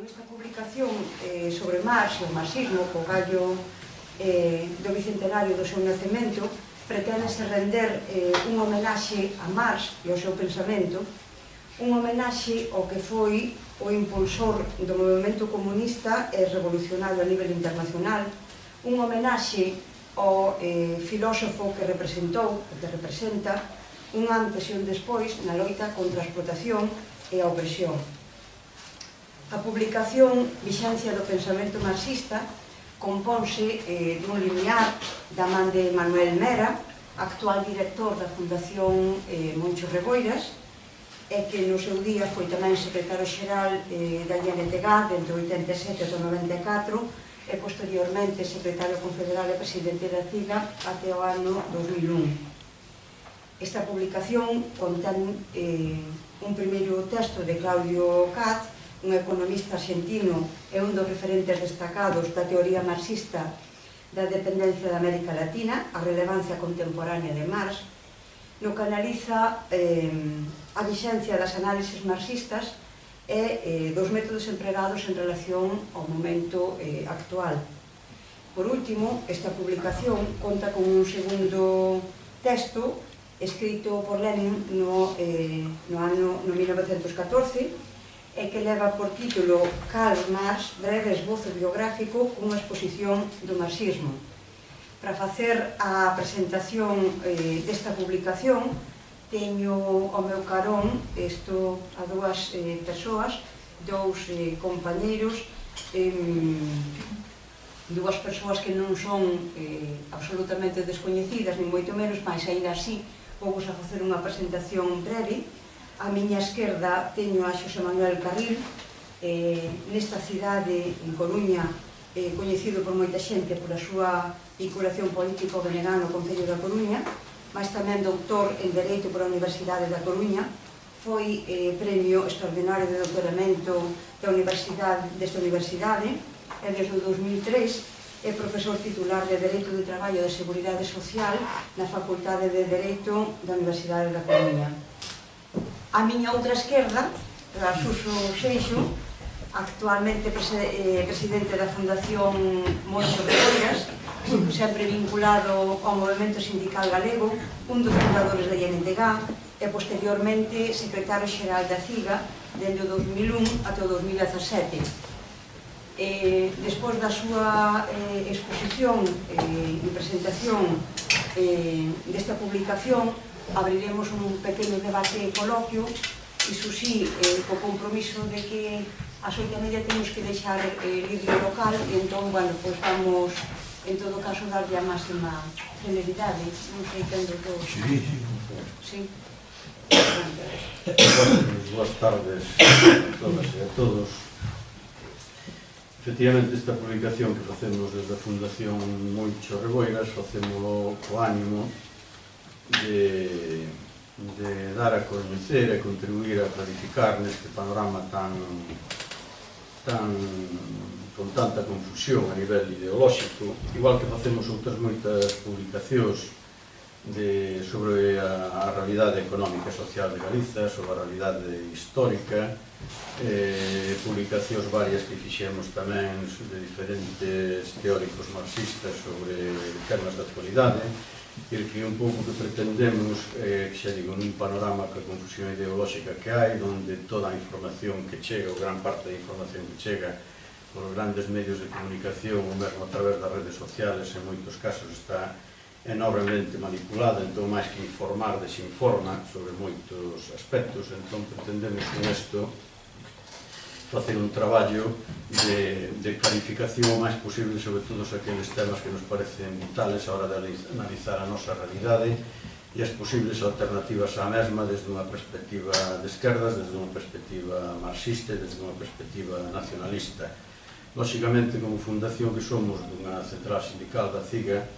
esta publicación sobre Marx e o marxismo, co gallo do bicentenario do seu nacemento, pretendese render un homenaxe a Marx e ao seu pensamento, un homenaxe ao que foi o impulsor do movimento comunista e revolucionario a nivel internacional, un homenaxe ao filósofo que representou, que representa, un antes e un despois na loita contra a explotación e a opresión. A publicación Vixencia do pensamento marxista compónse dun linear da man de Manuel Mera, actual director da Fundación Moncho Reboiras, e que no seu día foi tamén secretario xeral da INTG entre o 87 e o 94 e posteriormente secretario confederal e presidente da CIGA até o ano 2001. Esta publicación contén un primeiro texto de Claudio Cat, un economista argentino e un dos referentes destacados da teoría marxista da dependencia da América Latina, a relevancia contemporánea de Marx, no que analiza a vixencia das análises marxistas e dos métodos empregados en relación ao momento actual. Por último, esta publicación conta con un segundo texto escrito por Lenin no ano 1914 e que leva por título Karl Marx, breve esbozo biográfico cunha exposición do marxismo. Para facer a presentación desta publicación teño ao meu carón a dúas persoas, dous compañeiros, dúas persoas que non son absolutamente descoñecidas, nin moito menos, mas ainda así vou a facer unha presentación breve. A miña esquerda teño a Xosé Manuel Carril, nesta cidade, en Coruña, coñecido por moita xente pola súa vinculación político venerano ao Concello da Coruña, mas tamén doutor en Dereito pola Universidade da Coruña, foi premio extraordinario de doutoramento desta universidade, e desde o 2003 é profesor titular de Dereito de Traballo e de Seguridade Social na Facultade de Dereito da Universidade da Coruña. A miña outra esquerda, a Suso Seixo, actualmente presidente da Fundación Moncho Reboiras, sempre vinculado ao movimento sindical galego, un dos fundadores da INTG e posteriormente secretario xeral da CIGA dende o 2001 até o 2017. Despois da súa exposición e presentación desta publicación, abriremos un pequeno debate coloquio, iso sí, co compromiso de que ás 8:30 temos que deixar libre o local, e entón, bueno, pois vamos, en todo caso, darlle a máxima celeridade. Non sei quen do todo. Sí. Boas tardes a todas e a todos. Efectivamente, esta publicación que facemos desde a Fundación Moncho Reboiras, facémolo co ánimo de dar a coñecer e contribuir a clarificar neste panorama con tanta confusión a nivel ideolóxico, igual que facemos outras moitas publicacións sobre a realidade económica e social de Galiza, sobre a realidade histórica, publicacións varias que fixemos tamén de diferentes teóricos marxistas sobre temas da actualidade, e que un pouco que pretendemos, que xa digo, nun panorama coa confusión ideolóxica que hai, onde toda a información que chega, ou gran parte da información que chega por grandes medios de comunicación, ou mesmo a través das redes sociales, en moitos casos está enormemente manipulada, entón máis que informar, desinforma sobre moitos aspectos. Entón pretendemos con isto facer un traballo de clarificación o máis posible sobre todos aqueles temas que nos parecen vitales a hora de analizar a nosa realidade e as posibles alternativas á mesma desde unha perspectiva de esquerdas, desde unha perspectiva marxista e desde unha perspectiva nacionalista. Lóxicamente, como fundación que somos dunha central sindical da CIGA,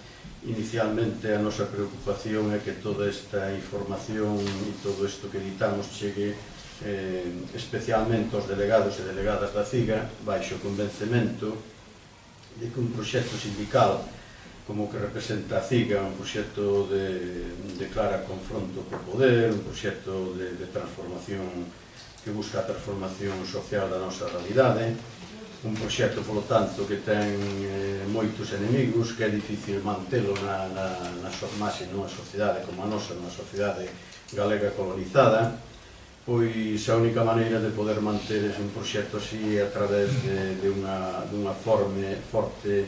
inicialmente a nosa preocupación é que toda esta información e todo isto que editamos chegue especialmente aos delegados e delegadas da CIGA, baixo o convencemento de que un proxecto sindical como que representa a CIGA, un proxecto de clara confronto co poder, un proxecto de transformación que busca a transformación social da nosa realidade, un proxecto, polo tanto, que ten moitos enemigos, que é difícil mantelo na máis nunha sociedade como a nosa, nunha sociedade galega colonizada, pois a única maneira de poder manter un proxecto así é a través dunha forte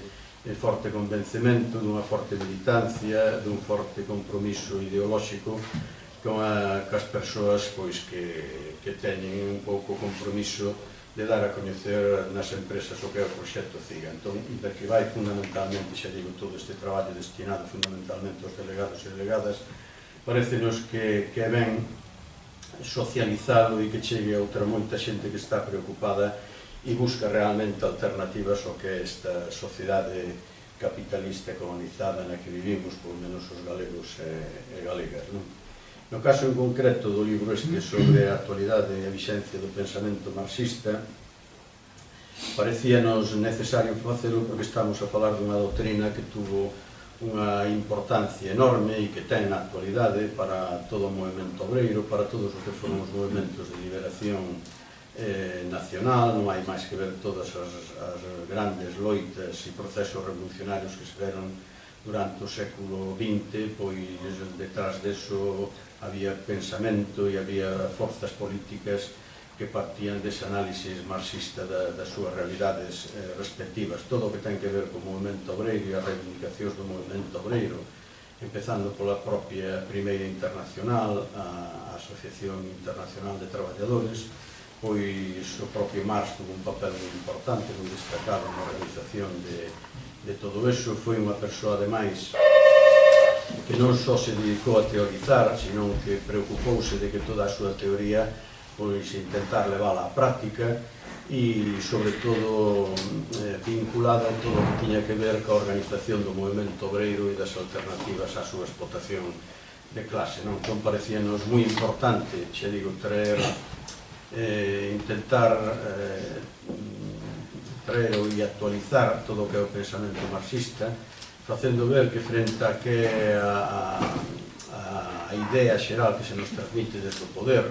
convencemento, dunha forte militancia, dun forte compromiso ideolóxico con as persoas que teñen un pouco compromiso de dar a coñecer nas empresas o que é o proxecto CIGA. Entón, de que vai fundamentalmente, xa digo, todo este traballo destinado fundamentalmente aos delegados e delegadas, parecenos que é ben socializado e que chegue a outra moita xente que está preocupada e busca realmente alternativas ao que é esta sociedade capitalista colonizada na que vivimos, polo menos os galegos e galegas, non? No caso en concreto do libro este sobre a actualidade e a vixencia do pensamento marxista, parecíanos necesario facelo porque estamos a falar dunha doutrina que tuvo unha importancia enorme e que ten na actualidade para todo o movimento obreiro, para todos os que foron os movimentos de liberación nacional. Non hai máis que ver todas as grandes loitas e procesos revolucionarios que se deron durante o século XX, pois detrás deso había pensamento e había forzas políticas que partían dese análisis marxista das súas realidades respectivas. Todo o que ten que ver co movimento obreiro e as reivindicacións do movimento obreiro, empezando pola propia Primeira Internacional, a Asociación Internacional de Traballadores, pois o propio Marx tuvo un papel moi importante, moi destacado na organización de todo eso. Foi unha persoa, ademais, que non só se dedicou a teorizar, sino que preocupouse de que toda a súa teoría pois intentar levála á práctica e, sobre todo, vinculada a todo o que tiña que ver coa organización do movimento obreiro e das alternativas á súa explotación de clase. Entón, parecíanos moi importante, xa digo, intentar traer e actualizar todo o que é o pensamento marxista, facendo ver que frente a que a idea xeral que se nos transmite desde o poder,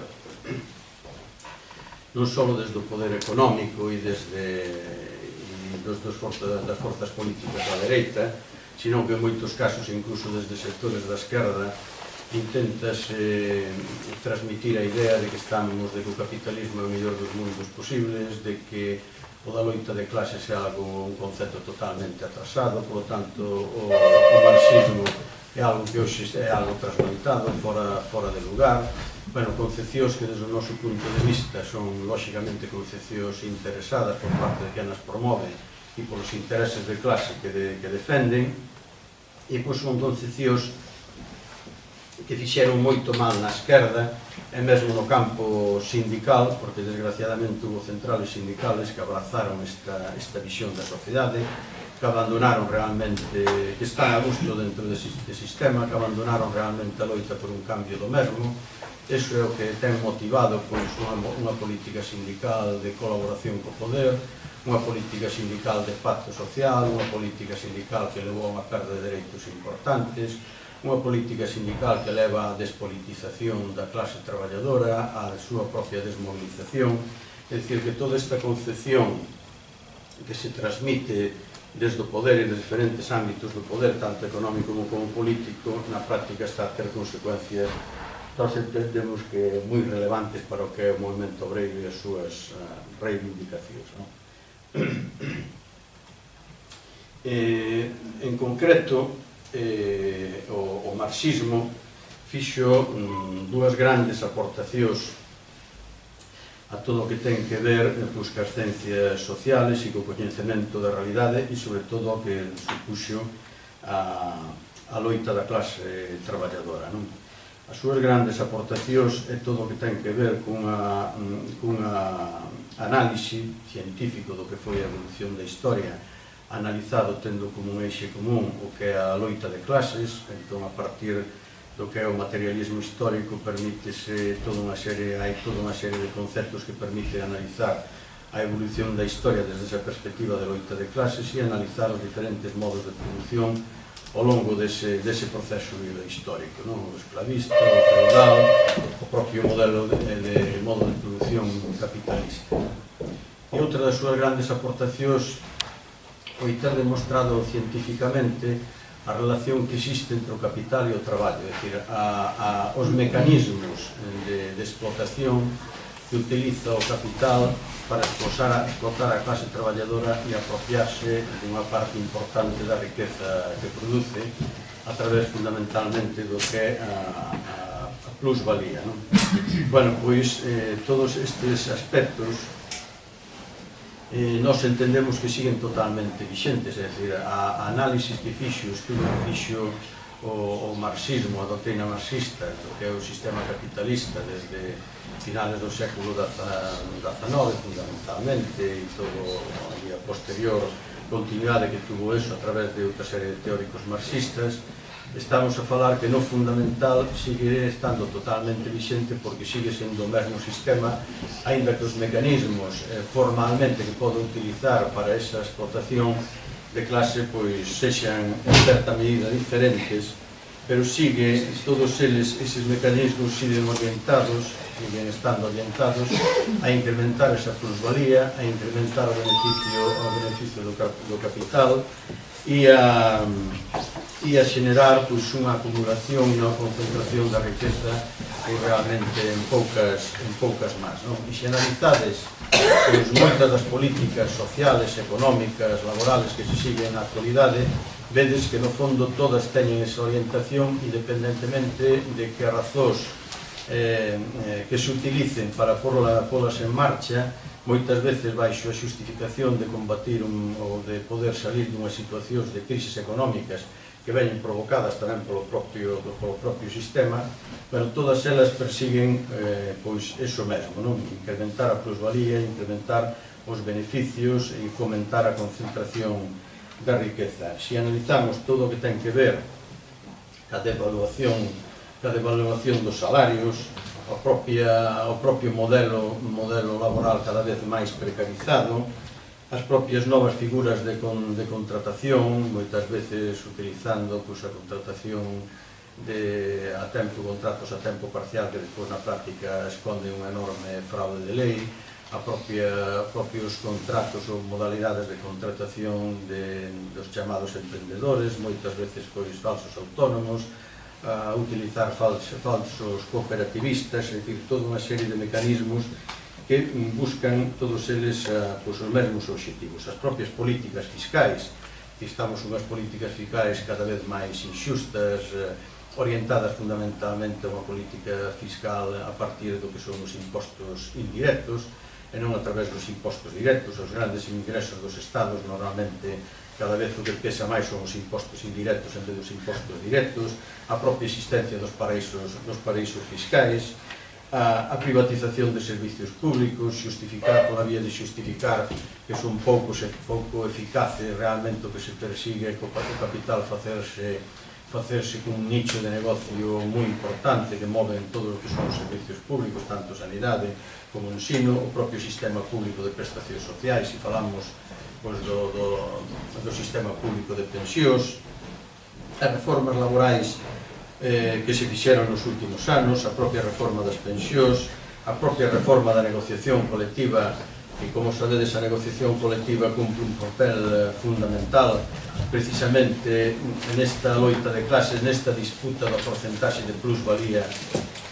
non só desde o poder económico e das forzas políticas da dereita, sino que en moitos casos, incluso desde sectores da esquerda, intentase transmitir a idea de que que o capitalismo é o mellor dos mundos posibles, de que o da loita de clases é un concepto totalmente atrasado, polo tanto o marxismo é algo que hoxe é algo trasnoitado, fora de lugar. Concepcións que desde o noso punto de vista son lóxicamente concepcións interesadas por parte de quen as promove e polos intereses de clase que defenden, e pois son concepcións que fixeron moito mal na esquerda e mesmo no campo sindical, porque desgraciadamente hubo centrales sindicales que abrazaron esta visión da sociedade, que abandonaron realmente, que están a gusto dentro deste sistema, que abandonaron realmente a loita por un cambio do mesmo. Iso é o que ten motivado unha política sindical de colaboración co poder, unha política sindical de pacto social, unha política sindical que levou a unha perda de dereitos importantes, unha política sindical que leva a despolitización da clase traballadora, a súa propia desmovilización. É dicir, que toda esta concepción que se transmite desde o poder e dos diferentes ámbitos do poder, tanto económico como político, na práctica está a ter consecuencias, nós entendemos que moi relevantes para o que é o movimento obreiro e as súas reivindicacións. En concreto, o marxismo fixo dúas grandes aportacións a todo o que ten que ver coas ciencias sociales e co coñecemento da realidade e, sobre todo, o que supuxo a loita da clase traballadora. As súas grandes aportacións é todo o que ten que ver cunha análise científico do que foi a evolución da historia, analizado tendo como un eixe común o que é a loita de clases. Entón, a partir do que é o materialismo histórico, hai toda unha serie de conceptos que permite analizar a evolución da historia desde esa perspectiva de loita de clases e analizar os diferentes modos de produción ao longo dese proceso histórico, o esclavista, o feudal, o propio modo de produción capitalista. E outra das súas grandes aportacións foi ter demostrado científicamente a relación que existe entre o capital e o traballo, é dicir, os mecanismos de explotación que utiliza o capital para explotar a clase traballadora e apropiarse dunha parte importante da riqueza que produce a través fundamentalmente do que é a plusvalía. Bueno, pois todos estes aspectos nós entendemos que siguen totalmente vixentes, é dicir, a análisis que fixo, o estudo que fixo o marxismo, a doutrina marxista, do que é o sistema capitalista desde finales do século XIX, fundamentalmente, e todo a posterior continuidade que tuvo eso a través de outra serie de teóricos marxistas, estamos a falar que no fundamental sigue estando totalmente vixente porque sigue sendo o mesmo sistema, aínda que os mecanismos formalmente que pode utilizar para esa explotación de clase pois sexan en certa medida diferentes, pero sigue, todos eses mecanismos siguen estando orientados a incrementar esa plusvalía, a incrementar o beneficio do capital e a xenerar unha acumulación e unha concentración da riqueza realmente en poucas más. E xeneralizades moitas das políticas sociales, económicas, laborales que se siguen na actualidade, vedes que no fondo todas teñen esa orientación independentemente de que razóns que se utilicen para polas en marcha, moitas veces baixo a xustificación de combatir ou de poder salir dunhas situacións de crisis económicas que veñen provocadas tamén polo propio sistema, pero todas elas persiguen pois eso mesmo, incrementar a plusvalía, incrementar os beneficios e fomentar a concentración da riqueza. Se analizamos todo o que ten que ver ca devaluación dos salarios, o propio modelo laboral cada vez máis precarizado, as propias novas figuras de contratación, moitas veces utilizando a contratación a contratos a tempo parcial que despois na práctica esconde unha enorme fraude de lei, a propios contratos ou modalidades de contratación dos chamados emprendedores, moitas veces pois falsos autónomos, a utilizar falsos cooperativistas, é dicir, toda unha serie de mecanismos que buscan todos eles os mesmos obxectivos. As propias políticas fiscais, que estamos unhas políticas fiscais cada vez máis inxustas, orientadas fundamentalmente a unha política fiscal a partir do que son os impostos indirectos e non a través dos impostos directos. Os grandes ingresos dos estados normalmente cada vez o que pesa máis son os impostos indirectos en vez dos impostos directos, a propia existencia dos paraísos fiscais, a privatización de servicios públicos, xustificar pola vía de xustificar que son pouco eficaces realmente o que se persigue co capital facerse cun nicho de negocio moi importante que moven todo o que son os servicios públicos, tanto sanidade como ensino, o propio sistema público de prestacións sociais, se falamos do sistema público de pensións, as reformas laborais que se fixeron nos últimos anos, a propia reforma das pensións, a propia reforma da negociación colectiva, que, como sabedes, a negociación colectiva cumpre un papel fundamental precisamente nesta loita de clases, nesta disputa da porcentaxe de plusvalía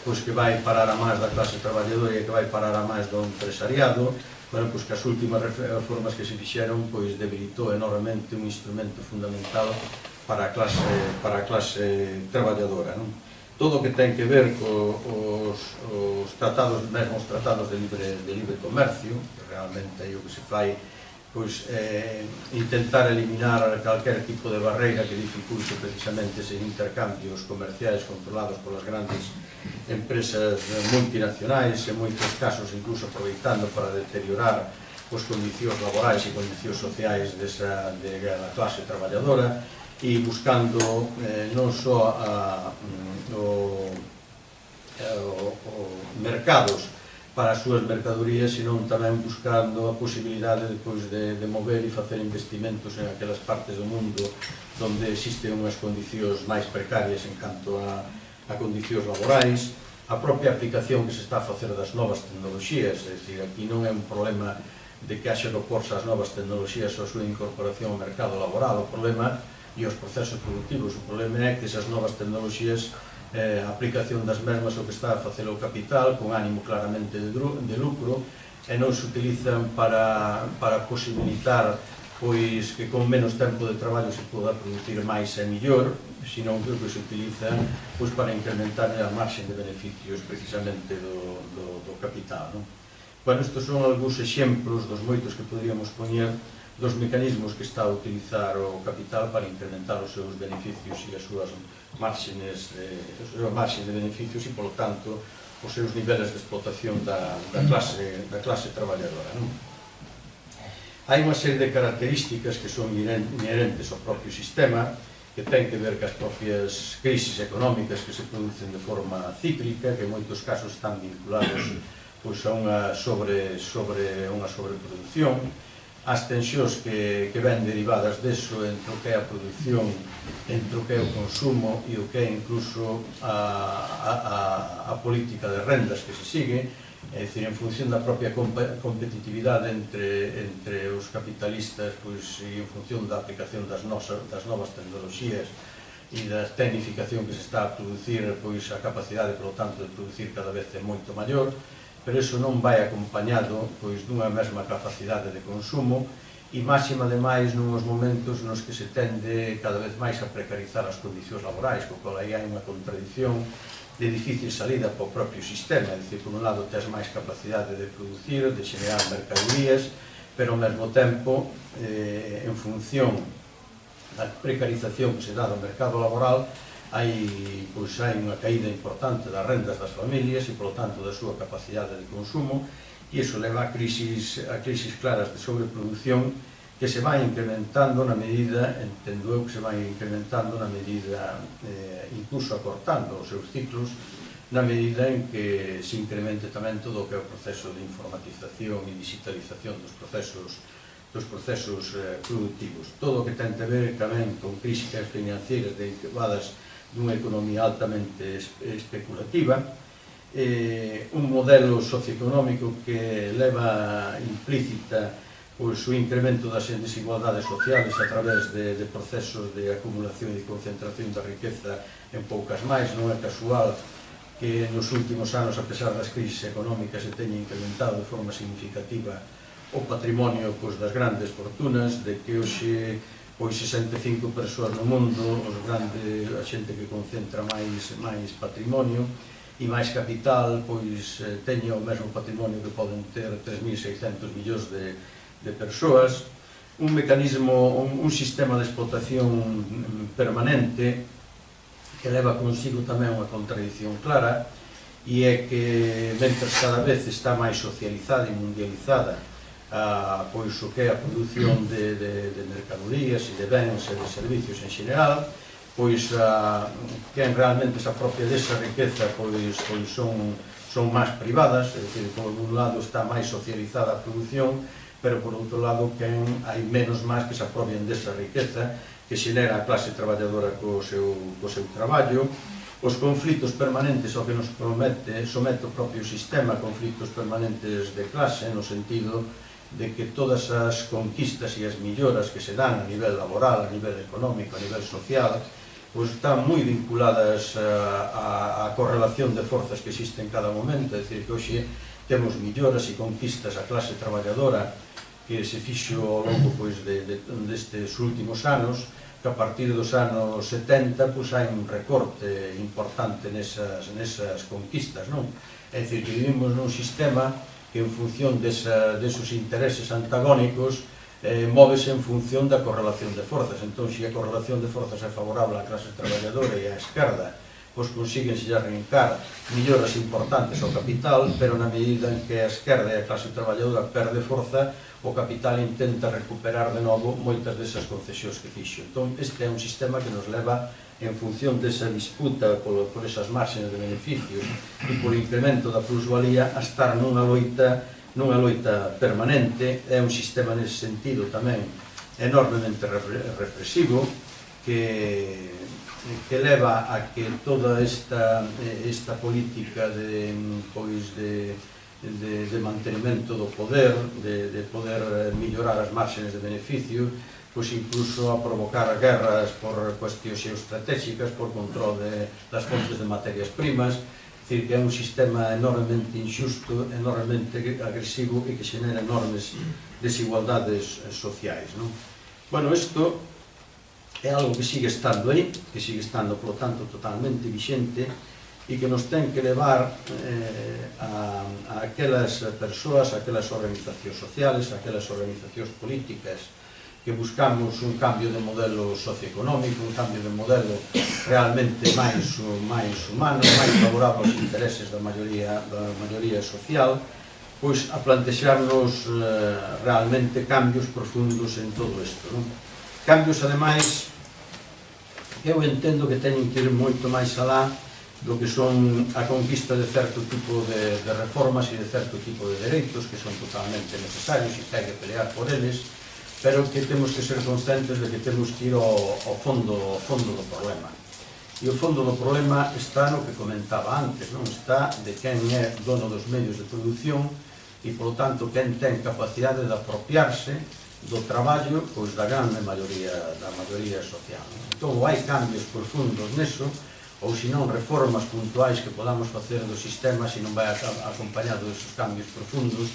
que vai parar a máis da clase traballadora e que vai parar a máis do empresariado. Bueno, pois que as últimas reformas que se fixeron debilitou enormemente un instrumento fundamental para a clase traballadora. Todo o que ten que ver os tratados, mesmo os tratados de libre comercio, que realmente é o que se fai, pois intentar eliminar calquer tipo de barreira que dificulte precisamente eses intercambios comerciais controlados polas grandes empresas multinacionais, en moitos casos incluso aproveitando para deteriorar as condicións laborais e condicións sociais da clase traballadora e buscando non só mercados para as súas mercadorías, senón tamén buscando a posibilidade de mover e facer investimentos en aquelas partes do mundo onde existen unhas condicións máis precarias en canto a condicións laborais, a propia aplicación que se está a facer das novas tecnoloxías, é dicir, aquí non é un problema de que haxa que oporse as novas tecnoloxías ou a súa incorporación ao mercado laboral, o problema e os procesos productivos, o problema é que esas novas tecnoloxías, a aplicación das mesmas o que está a facer o capital, con ánimo claramente de lucro, e non se utilizan para posibilitar pois que con menos tempo de traballo se poda producir máis e millor, senón que se utiliza pois para incrementar a marxen de beneficios precisamente do capital. Bueno, estes son algúns exemplos dos moitos que poderíamos poñer dos mecanismos que está a utilizar o capital para incrementar os seus beneficios e as súas marxes de beneficios e, polo tanto, os seus niveles de explotación da clase traballadora. Hai unha serie de características que son inherentes ao propio sistema, que ten que ver cas propias crisis económicas que se producen de forma cíclica, que en moitos casos están vinculados a unha sobreproducción, as tensións que ven derivadas deso entre o que é a produción, entre o que é o consumo e o que é incluso a política de rendas que se sigue, é dicir, en función da propia competitividade entre os capitalistas e en función da aplicación das novas tecnoloxías e da tecnificación que se está a producir, a capacidade, polo tanto, de producir cada vez é moito maior, pero iso non vai acompañado dunha mesma capacidade de consumo e máxima ademais nuns momentos nos que se tende cada vez máis a precarizar as condicións laborais, co qual aí hai unha contradición de difícil salida para o propio sistema, é dicir, por un lado tes máis capacidade de producir, de xenerar mercadorías, pero ao mesmo tempo, en función da precarización que se dá do mercado laboral, hai unha caída importante das rendas das familias e, polo tanto, da súa capacidade de consumo, e iso leva a crisis claras de sobreproducción que se vai incrementando na medida, entendo eu, que se vai incrementando na medida, incluso acortando os seus ciclos, na medida en que se incremente tamén todo o que é o proceso de informatización e digitalización dos procesos productivos. Todo o que ten que ver tamén con crisis financeiras derivadas dunha economía altamente especulativa, un modelo socioeconómico que leva implícita o incremento das desigualdades sociales a través de procesos de acumulación e concentración da riqueza en poucas máis. Non é casual que nos últimos anos, a pesar das crisis económicas, se teña incrementado de forma significativa o patrimonio das grandes fortunas, de que hoxe 65 persoas no mundo, a xente que concentra máis patrimonio e máis capital, teña o mesmo patrimonio que poden ter 3.600 millóns de persoas, un mecanismo, un sistema de explotación permanente que leva consigo tamén unha contradición clara, e é que, mentres cada vez está máis socializada e mundializada o que é a produción de mercadorías e de bens e de servicios en xeral, quen realmente se apropia desa riqueza son máis privadas, é dicir, por un lado está máis socializada a produción, pero por outro lado hai menos máis que se apropian desa riqueza que xenera a clase traballadora co seu traballo, os conflitos permanentes ao que nos somete o propio sistema, conflitos permanentes de clase, no sentido de que todas as conquistas e as melloras que se dan a nivel laboral, a nivel económico, a nivel social, están moi vinculadas á correlación de forzas que existe en cada momento, é dicir, que hoxe temos melloras e conquistas a clase traballadora que se fixo ao longo destes últimos anos, que a partir dos anos 70 hai un recorte importante nesas conquistas, non? É dicir, que vivimos nun sistema que en función desos intereses antagónicos móvese en función da correlación de forzas. Entón, se a correlación de forzas é favorable á clase traballadora e á esquerda, pois consíguense arrincar melloras importantes ao capital, pero na medida en que a esquerda e a clase traballadora perde forza, o capital intenta recuperar de novo moitas desas concesións que fixo. Entón, este é un sistema que nos leva, en función desa disputa por esas marxes de beneficios e por incremento da plusvalía, a estar nunha loita permanente. É un sistema nese sentido tamén enormemente represivo, que leva a que toda esta política de mantenimento do poder, de poder mellorar as márgenes de beneficio, pois incluso a provocar guerras por cuestións xeoestratégicas, por control das fontes de materias primas. É dicir, que é un sistema enormemente injusto, enormemente agresivo e que xenera enormes desigualdades sociais. Bueno, isto é algo que sigue estando aí, que sigue estando, por lo tanto, totalmente vigente e que nos ten que levar a aquelas persoas, a aquelas organizacións sociales, a aquelas organizacións políticas que buscamos un cambio de modelo socioeconómico, un cambio de modelo realmente máis humano, máis favorable aos intereses da maioría social, pois a plantexarnos realmente cambios profundos en todo isto. Cambios, ademais, que eu entendo que teñen que ir moito máis alá do que son a conquista de certo tipo de reformas e de certo tipo de dereitos que son totalmente necesarios e que hai que pelear por eles, pero que temos que ser conscientes de que temos que ir ao fondo do problema. E o fondo do problema está no que comentaba antes, non? Está de quen é dono dos medios de produción e, polo tanto, quen ten capacidade de apropiarse do traballo pois da grande maioría social. Entón, ou hai cambios profundos neso, ou senón reformas puntuais que podamos facer do sistema, se non vai acompañado desos cambios profundos,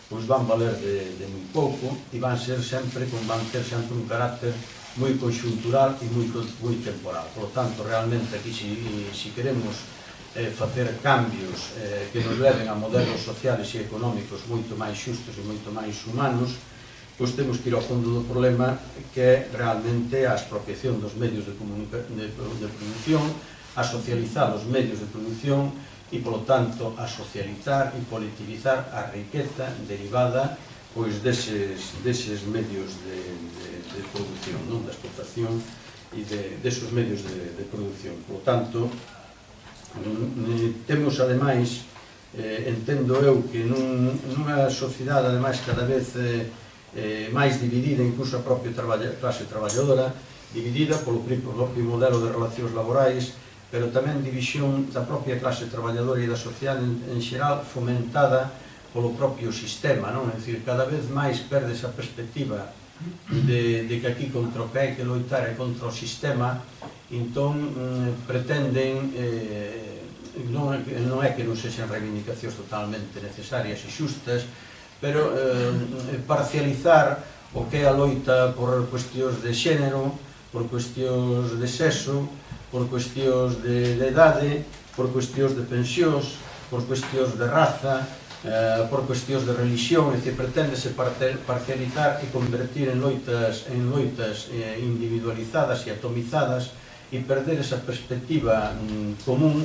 pois van valer de moi pouco e van ter sempre un carácter moi conxuntural e moi temporal. Por lo tanto, realmente aquí, se queremos facer cambios que nos leven a modelos sociales e económicos moito máis xustos e moito máis humanos, pois temos que ir ao fondo do problema, que é realmente a expropiación dos medios de produción, a socializar os medios de produción e, polo tanto, a socializar e politivizar a riqueza derivada pois deses medios de produción, da explotación e desos medios de produción. Por tanto, temos, ademais, entendo eu, que nunha sociedade, ademais, cada vez máis dividida, incluso a propia clase traballadora, dividida polo propio modelo de relacións laborais, pero tamén división da propia clase traballadora e da social en xeral, fomentada polo propio sistema, non? É dicir, cada vez máis perde esa perspectiva de que aquí contra o que hai que loitar é contra o sistema, entón pretenden, non é que non sexan reivindicacións totalmente necesarias e xustas, pero parcializar o que é a loita por cuestións de xénero, por cuestións de sexo, por cuestións de idade, por cuestións de pensións, por cuestións de raza, por cuestións de religión. É dicir, preténdese parcializar e convertir en loitas individualizadas e atomizadas e perder esa perspectiva común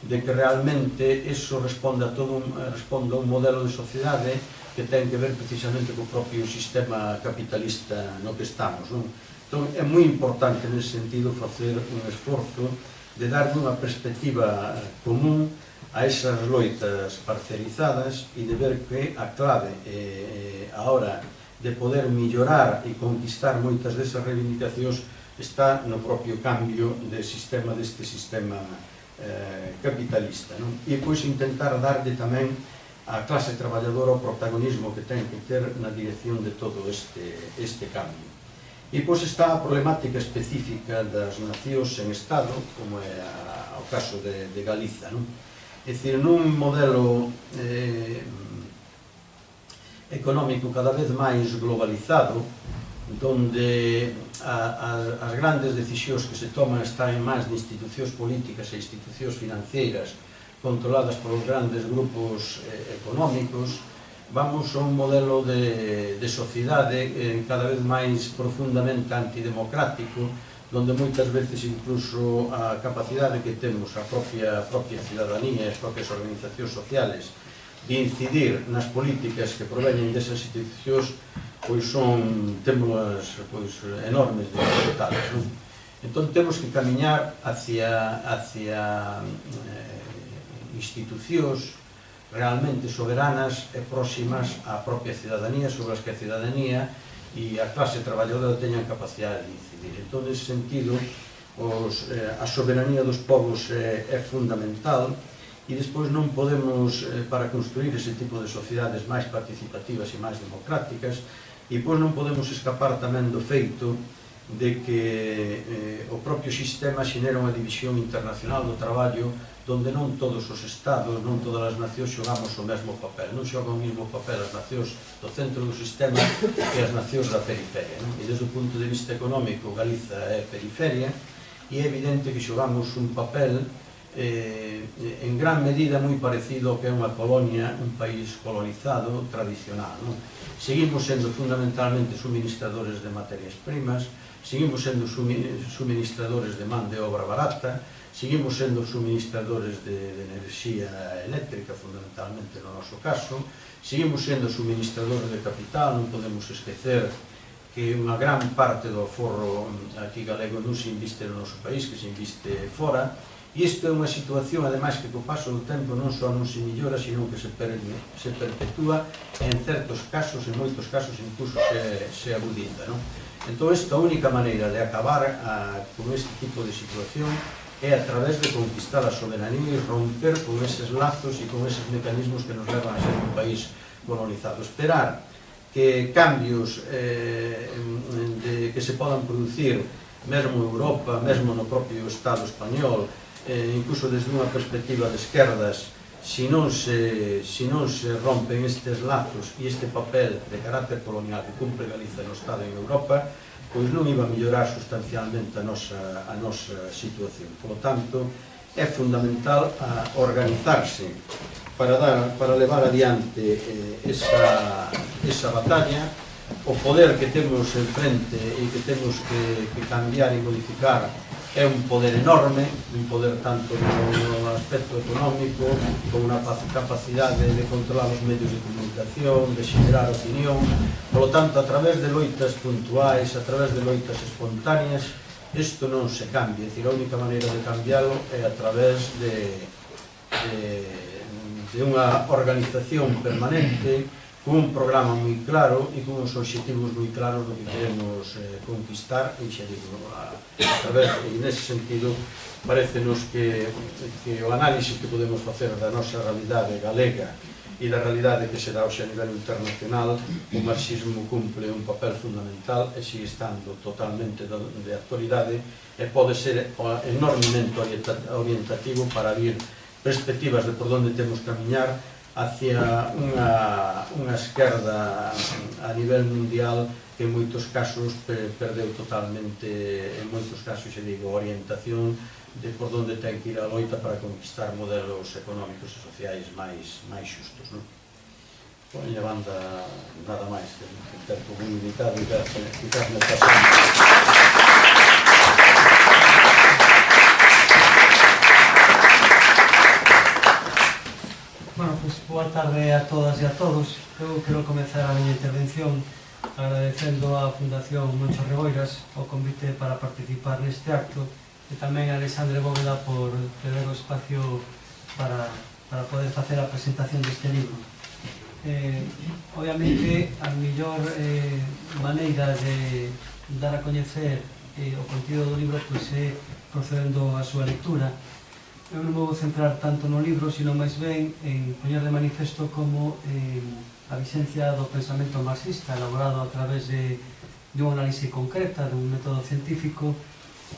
de que realmente eso responde a un modelo de sociedade que ten que ver precisamente co propio sistema capitalista no que estamos. Entón, é moi importante nese sentido facer un esforzo de dar unha perspectiva común a esas loitas parcializadas e de ver que a clave a hora de poder mellorar e conquistar moitas desas reivindicacións está no propio cambio deste sistema capitalista. E pois intentar darlle tamén a clase traballadora o protagonismo que ten que ter na dirección de todo este cambio. E pois está a problemática específica das nacións en Estado, como é o caso de Galiza. É dicir, nun modelo económico cada vez máis globalizado, donde as grandes decisións que se toman están en máis de institucións políticas e institucións financeiras controladas polos grandes grupos económicos, vamos a un modelo de sociedade cada vez máis profundamente antidemocrático, donde moitas veces incluso a capacidade que temos a propia cidadanía e as propias organizacións sociales de incidir nas políticas que proveñen desas institucións pois temos enormes dificultades, non? Entón temos que camiñar hacia institucións realmente soberanas e próximas á propia cidadanía, sobre as que a cidadanía e a clase traballadora teñan capacidade de incidir. Entón, nesse sentido, a soberanía dos povos é fundamental e despois non podemos, para construir ese tipo de sociedades máis participativas e máis democráticas, e pois non podemos escapar tamén do feito de que o propio sistema xenera unha división internacional do traballo donde non todos os estados, non todas as nacións xogamos o mesmo papel, non xogan o mesmo papel as nacións do centro do sistema que as nacións da periferia, non? E desde o punto de vista económico, Galiza é periferia e é evidente que xogamos un papel en gran medida moi parecido ao que é unha colonia, un país colonizado tradicional, non? Seguimos sendo fundamentalmente suministradores de materias primas, seguimos sendo suministradores de man de obra barata, seguimos sendo suministradores de enerxía eléctrica, fundamentalmente no noso caso, seguimos sendo suministradores de capital, non podemos esquecer que unha gran parte do aforro aquí galego non se inviste no noso país, que se inviste fora, e isto é unha situación, ademais, que co paso do tempo non só non se millora, sino que se perpetúa e en certos casos, en moitos casos, incluso se agudiza, non? Entón, esta única maneira de acabar con este tipo de situación é a través de conquistar a soberanía e romper con eses lazos e con eses mecanismos que nos levan a ser un país colonizado. Esperar que cambios que se podan producir mesmo en Europa, mesmo no propio Estado español, incluso desde unha perspectiva de esquerdas, se non se rompen estes lazos e este papel de carácter colonial que cumpre Galiza no Estado e en Europa, pois non iba a mellorar sustancialmente a nosa situación. Por lo tanto, é fundamental organizarse para levar adiante esa batalla. O poder que temos en frente e que temos que cambiar e modificar é un poder enorme, un poder tanto no aspecto económico, con unha capacidade de controlar os medios de comunicación, de xerar opinión. Por lo tanto, a través de loitas puntuais, a través de loitas espontáneas, isto non se cambia. É dicir, a única maneira de cambiarlo é a través de unha organización permanente, con un programa moi claro e con uns obxectivos moi claros do que queremos conquistar, e xa digo, a través, e nese sentido parecenos que o análise que podemos facer da nosa realidade galega e da realidade que se dá hoxe a nivel internacional, o marxismo cumple un papel fundamental e sigue estando totalmente de actualidade e pode ser enormemente orientativo para abrir perspectivas de por onde temos que camiñar hacia unha esquerda a nivel mundial que en moitos casos perdeu totalmente, en moitos casos, xe digo, orientación de por onde ten que ir a loita para conquistar modelos económicos e sociais máis xustos, non? Por a banda, nada máis, que un tempo moi limitado e quizás me pasamos. Bueno, pois boa tarde a todas e a todos. Eu quero comezar a miña intervención agradecendo á Fundación Moncho Reboiras o convite para participar neste acto e tamén a Alexandre Bóveda por ceder o espacio para poder facer a presentación deste libro. Obviamente, a mellor maneira de dar a coñecer o contido do libro pois é procedendo a súa lectura. Eu non vou centrar tanto no libro, sino máis ben en poñer de manifesto como a vixencia do pensamento marxista elaborado a través de unha análise concreta, dun método científico,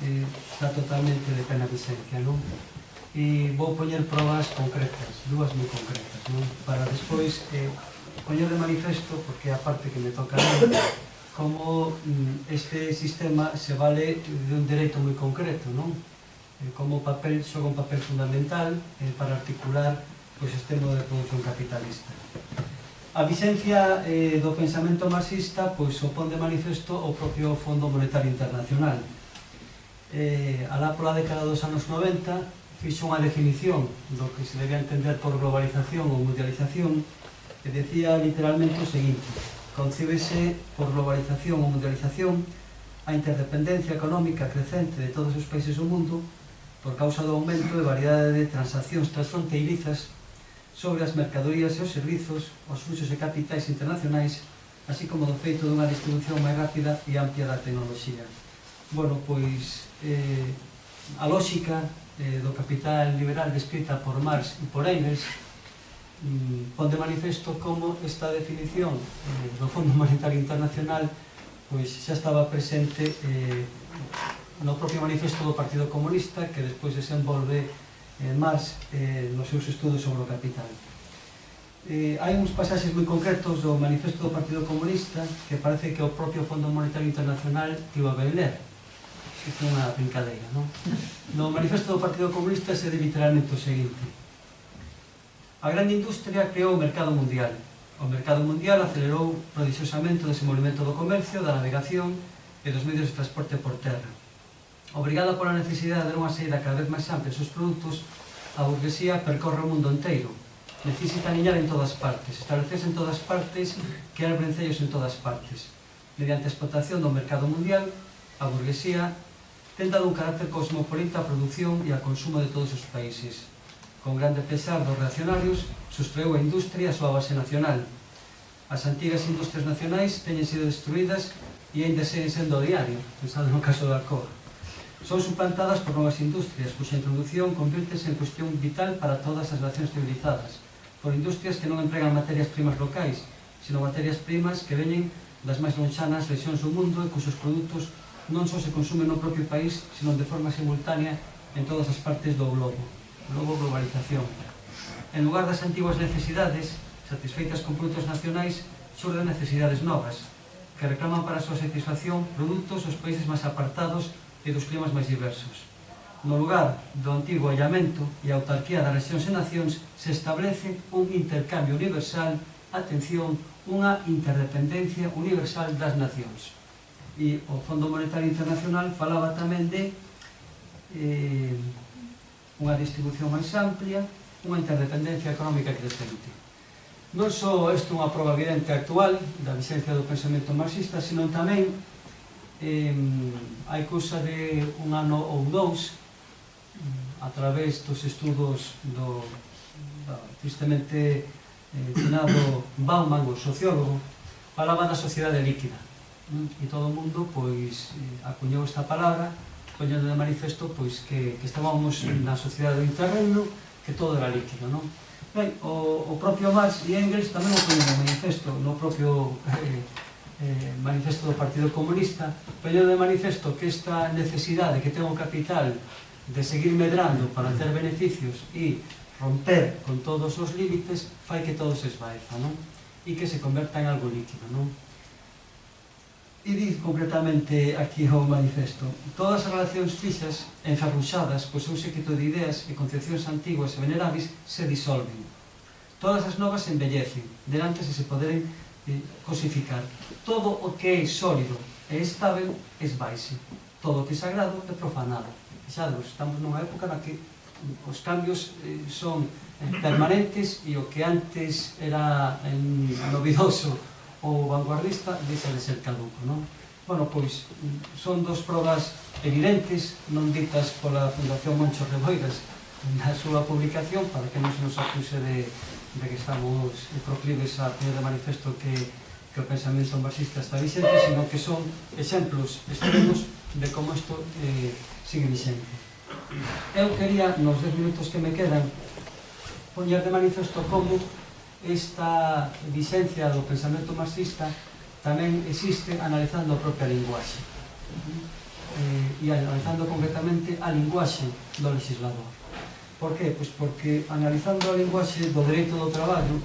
está totalmente de plena vixencia, non? E vou poñer probas concretas, dúas moi concretas, non? Para despois poñer de manifesto, porque a parte que me toca a mí, como este sistema se vale de un dereito moi concreto, non? Como xoga un papel fundamental para articular o sistema de produción capitalista. A vixencia do pensamento marxista o pon de manifesto o propio Fondo Monetario Internacional. alá pola década dos anos 90 fixo unha definición do que se debía entender por globalización ou mundialización e decía literalmente o seguinte: concíbese por globalización ou mundialización a interdependencia económica crecente de todos os países do mundo por causa do aumento de variedade de transaccións transfronteirizas sobre as mercadorías e os servizos, os fluxos de capitais internacionais, así como do feito dunha distribución máis rápida e amplia da tecnoloxía. Bueno, pois a lógica do capital liberal descrita por Marx e por Engels pon de manifesto como esta definición do Fondo Monetario Internacional pois xa estaba presente no propio manifesto do Partido Comunista, que despois desenvolve Marx nos seus estudos sobre o capital. Hai uns pasaxes moi concretos do manifesto do Partido Comunista que parece que o propio Fondo Monetario Internacional tivo a ben ler. Isto é unha brincadeira, non? No manifesto do Partido Comunista se di literalmente o seguinte: a grande industria creou o mercado mundial. O mercado mundial acelerou prodixiosamente o desenvolvemento do comercio, da navegación e dos medios de transporte por terra. Obrigada pola necesidade de dar unha saída cada vez máis amplia aos seus produtos, a burguesía percorre o mundo inteiro. Necesita aliñar en todas partes, establecerse en todas partes, crear vencellos en todas partes. Mediante a explotación do mercado mundial, a burguesía ten dado un carácter cosmopolita á produción e ao consumo de todos os países. Con grande pesar dos reaccionarios, sustraeu a industria a súa base nacional. As antigas industrias nacionais teñen sido destruídas e ainda seguen sendo o diario, pensado no caso da Alcoa. Son suplantadas por novas industrias, cuxa introducción convírtese en cuestión vital para todas as nacións civilizadas, por industrias que non empregan materias primas locais, sino materias primas que veñen das máis lonxanas rexións do mundo e cuxos produtos non só se consumen no propio país, sino de forma simultánea en todas as partes do globo. Logo, globalización. En lugar das antiguas necesidades, satisfeitas con produtos nacionais, xurden necesidades novas, que reclaman para a súa satisfacción produtos dos países máis apartados e dos climas máis diversos. No lugar do antigo illamento e autarquía das rexións e nacións, se establece un intercambio universal, atención, unha interdependencia universal das nacións. E o Fondo Monetario Internacional falaba tamén de unha distribución máis amplia, unha interdependencia económica crecente. Non só isto é unha prova evidente actual da vixencia do pensamento marxista, sino tamén hai cousa de un ano ou dous, a través dos estudos do tristemente finado Bauman, o sociólogo, falaba da sociedade líquida. E todo o mundo acuñou esta palabra, poñendo de manifesto que estábamos na sociedade do interreino, que todo era líquido, non? Ben, o propio Marx e Engels tamén o poñen de manifesto no propio manifesto do Partido Comunista, poñendo de manifesto que esta necesidade que ten o capital de seguir medrando para ter beneficios e romper con todos os límites fai que todo se esvaeza, non? E que se converta en algo líquido, non? E diz concretamente aquí o manifesto: todas as relacións fixas, enferruxadas, pois seu séquito de ideas e concepcións antiguas e venerables se disolven. Todas as novas se embellecen, delante se poderen cosificar. Todo o que é sólido e estável esvaise. Todo o que é sagrado é profanado. Fixados, estamos nunha época na que os cambios son permanentes e o que antes era novidoso ou vanguardista deixa de ser caduco, non? Bueno, pois, son dos probas evidentes, non ditas pola Fundación Moncho Reboiras na súa publicación, para que non se nos acuse de que estamos proclives a poner de manifesto que o pensamento marxista está vixente, sino que son exemplos extremos de como isto sigue vixente. Eu quería, nos 10 minutos que me quedan, poñer de manifesto como esta vixencia do pensamento marxista tamén existe analizando a propia linguaxe e analizando concretamente a linguaxe do legislador. Por que? Pois porque analizando a linguaxe do dereito do traballo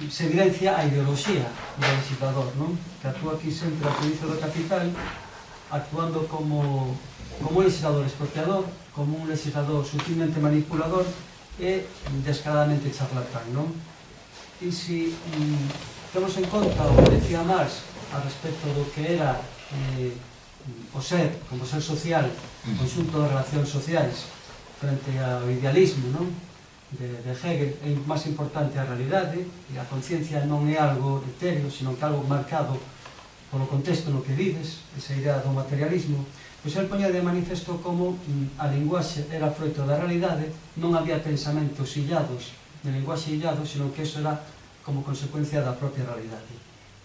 se evidencia a ideoloxía do legislador, non? Que actúa aquí sempre ao servicio do capital, actuando como un legislador expropiador, como un legislador sutilmente manipulador e descaradamente charlatán, non? E se temos en conta o que decía Marx a respecto do que era o ser, como ser social, conxunto de relacións sociais, frente ao idealismo, non? De Hegel, é máis importante a realidade, e a conciencia non é algo etéreo, sino que algo marcado polo contexto no que vives, esa idea do materialismo. Pois el poña de manifesto como a linguaxe era froito da realidade, non había pensamentos illados, de linguaxe illado, sino que eso era como consecuencia da propia realidade.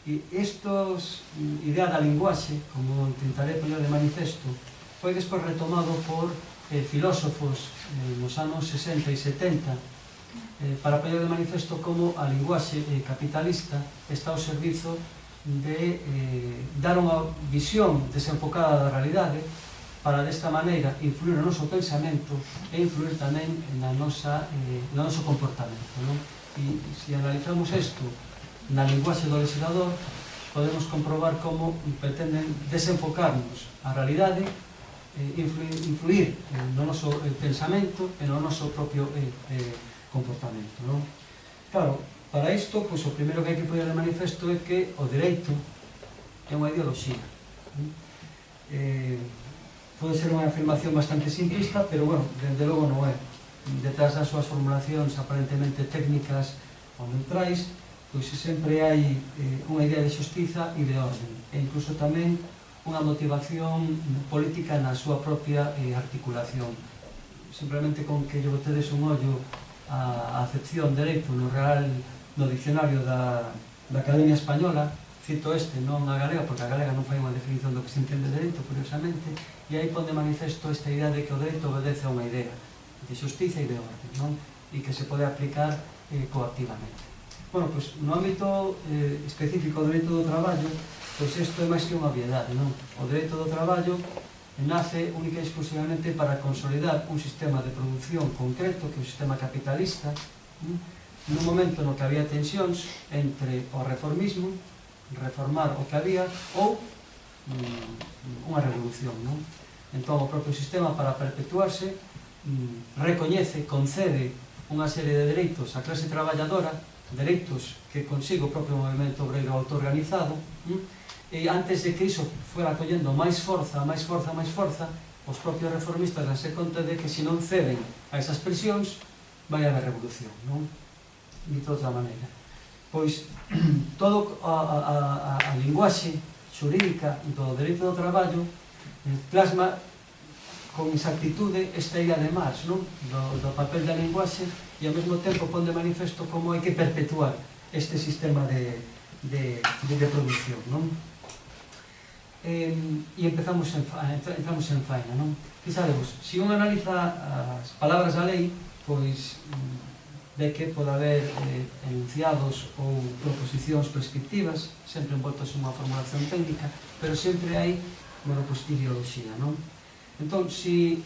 E estos idea da linguaxe, como intentaré poñer de manifesto, foi despois retomado por filósofos nos anos 60 e 70 para poñer de manifesto como a linguaxe capitalista está ao servizo de dar unha visión desenfocada da realidade para desta maneira influir no noso pensamento e influir tamén no noso comportamento, non? E se analizamos isto na linguaxe do legislador podemos comprobar como pretenden desenfocarnos a realidade, influir no noso pensamento e no noso propio comportamento, non? Claro, para isto, pois, o primeiro que hai que poñer de manifesto é que o dereito é unha ideoloxía. Pode ser unha afirmación bastante simplista, pero, bueno, desde logo non é. Detrás das súas formulacións aparentemente técnicas ou neutrais, pois sempre hai unha idea de xustiza e de orden, e incluso tamén unha motivación política na súa propia articulación. Simplemente con que lle botedes un ollo a acepción de dereito no dicionario da Academia Española, cito este, non a galega, porque a galega non fai unha definición do que se entende de dereito, curiosamente, e aí pon de manifesto esta idea de que o dereito obedece a unha idea de xustiza e de orden, non? E que se pode aplicar coactivamente. Bueno, pois, no ámbito específico do dereito do traballo, pois isto é máis que unha obviedade, non? O dereito do traballo nace única e exclusivamente para consolidar un sistema de produción concreto, que é o sistema capitalista, nun momento no que había tensións entre o reformismo, reformar o que había, ou unha revolución, non? Entón, o propio sistema, para perpetuarse, recoñece, concede unha serie de dereitos á clase traballadora, dereitos que consigo o propio movimento obreiro autoorganizado, e antes de que iso fuera collendo máis forza, os propios reformistas danse conta de que se non ceden a esas presións vai haber revolución, non? Dito de outra maneira. Pois, todo a linguaxe xurídica do dereito do traballo plasma con exactitude esta idea de Marx, non? Do papel da linguaxe, e ao mesmo tempo pon de manifesto como hai que perpetuar este sistema de produción, non? E entramos en faena, non? Fixadevos, se un analiza as palabras da lei, pois ve que pode haber enunciados ou proposicións prescriptivas, sempre envoltas en unha formulación técnica, pero sempre hai, bueno, pois, ideoloxía, non? Entón, se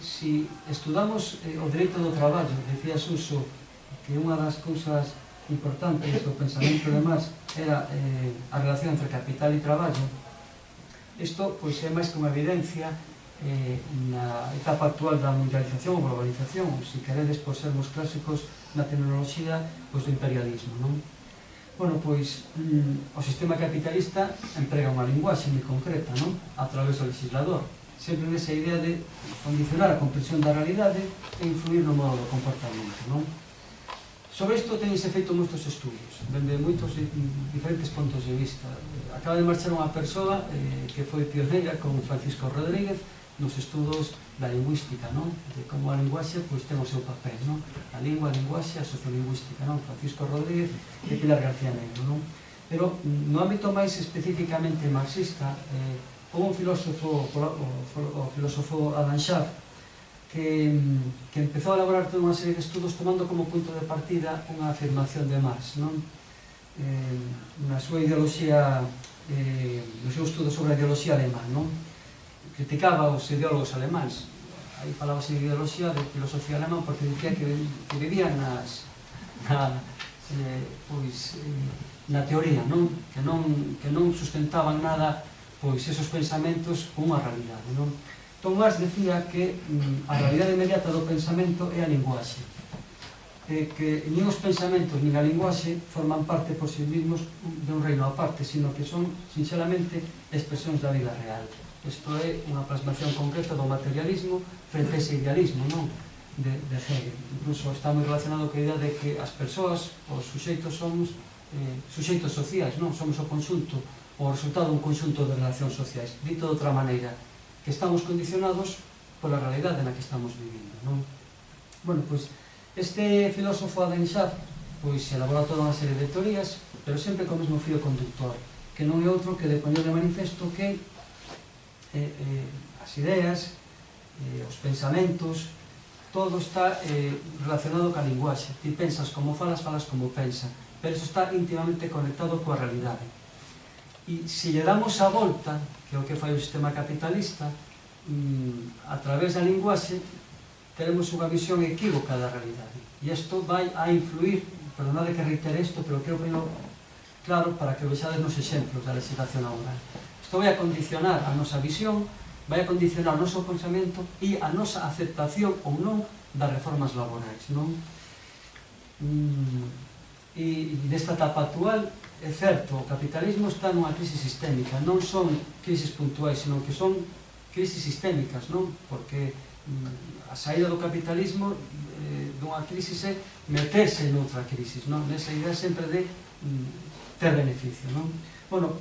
estudamos o dereito do traballo, decía Suso que unha das cousas importantes do pensamento de Marx era a relación entre capital e traballo, isto, pois, é máis que unha evidencia na etapa actual da mundialización ou globalización, se queredes, por sermos clásicos na tecnoloxía, pois, do imperialismo, non? Bueno, pois, o sistema capitalista emprega unha linguaxe moi concreta, non? A través do legislador, sempre nesa idea de condicionar a comprensión da realidade e influir no modo do comportamento, non? Sobre isto teñense feito moitos estudos, dende moitos diferentes puntos de vista. Acaba de marchar unha persoa que foi pioneira con Francisco Rodríguez nos estudos da lingüística, non? De como a linguaxe, pois, ten o seu papel, non? A lingua, a linguaxe, a sociolingüística, non? Francisco Rodríguez e Pilar García Negro, non? Pero no ámbito máis especificamente marxista, houve un filósofo, o filósofo Adam Schaff, que empezou a elaborar toda unha serie de estudos tomando como punto de partida unha afirmación de Marx, non? Na súa ideoloxía, no seu estudo sobre a ideoloxía alemán, non? Criticaba os ideólogos alemáns, aí falábase de ideoloxía, de filosofía alemán, porque dicía que vivían na teoría, non? Que non sustentaban nada, pois, esos pensamentos con unha realidade, non? Tomás decía que a realidade inmediata do pensamento é a linguaxe, que nin os pensamentos nin a linguaxe forman parte por si mesmos de un reino aparte, sino que son sinxelamente expresións da vida real. Isto é unha plasmación concreta do materialismo frente a ese idealismo, non? De Hegel. Incluso está moi relacionado coa idea de que as persoas, os suxeitos, somos suxeitos sociais, non? Somos o conxunto, o resultado dun conxunto de relacións sociais. Dito de outra maneira, que estamos condicionados pola realidade na que estamos vivindo, non? Bueno, pois, este filósofo Adem Shaf, pois, elabora toda unha serie de teorías, pero sempre co mesmo fío conductor, que non é outro que de poñer de manifesto que as ideas, os pensamentos, todo está relacionado ca linguaxe. Ti pensas como falas, falas como pensa, pero iso está íntimamente conectado coa realidade. E se lle damos a volta, que é o que fai o sistema capitalista, a través da linguaxe, teremos unha visión equívoca da realidade. E isto vai a influir, perdonade que reitere isto, pero quero poñerlo claro para que vexades nos exemplos da legislación laboral. Isto vai a condicionar a nosa visión, vai a condicionar o noso pensamento e a nosa aceptación ou non das reformas laborais, non? E nesta etapa actual, é certo, o capitalismo está nunha crise sistémica, non son crisis puntuais, senón que son crisis sistémicas, non? Porque a saída do capitalismo dunha crisis é meterse noutra crisis, non? Nesa idea sempre de ter beneficio, non? Bueno,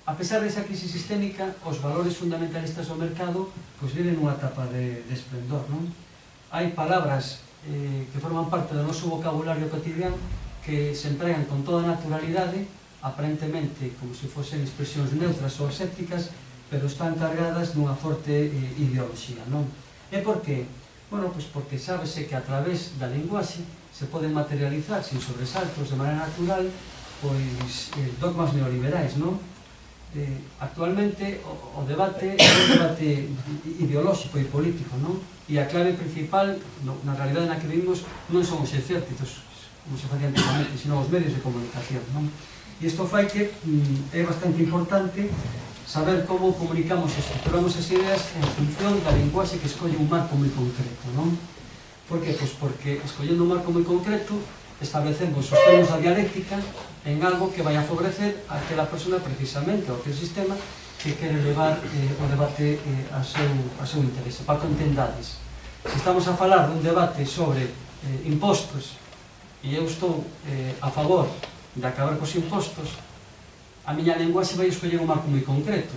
a pesar desa crisis sistémica, os valores fundamentalistas do mercado pois viven nunha etapa de esplendor, non? Hai palabras que forman parte do noso vocabulario cotidiano que se empregan con toda naturalidade, aparentemente como se fosen expresións neutras ou asépticas, pero están cargadas dunha forte ideoloxía, non? E por qué? Bueno, pois porque sábese que a través da linguaxe se poden materializar sin sobresaltos de maneira natural pois dogmas neoliberais, non? Actualmente o debate é un debate ideolóxico e político, non? E a clave principal na realidade na que vivimos non son os exércitos, como se facía antigamente, sino os medios de comunicación, non? E isto fai que é bastante importante saber como comunicamos e estruturamos as ideas en función da linguaxe que escolle un marco moi concreto, non? Por que? Pois porque escollendo un marco moi concreto establecemos os termos da dialéctica en algo que vai a favorecer a aquela persona precisamente, ou aquele sistema que quere levar o debate a seu interese, para que entendades. Se estamos a falar dun debate sobre impostos e eu estou a favor de acabar cos impostos, a miña linguaxe vai escoller un marco moi concreto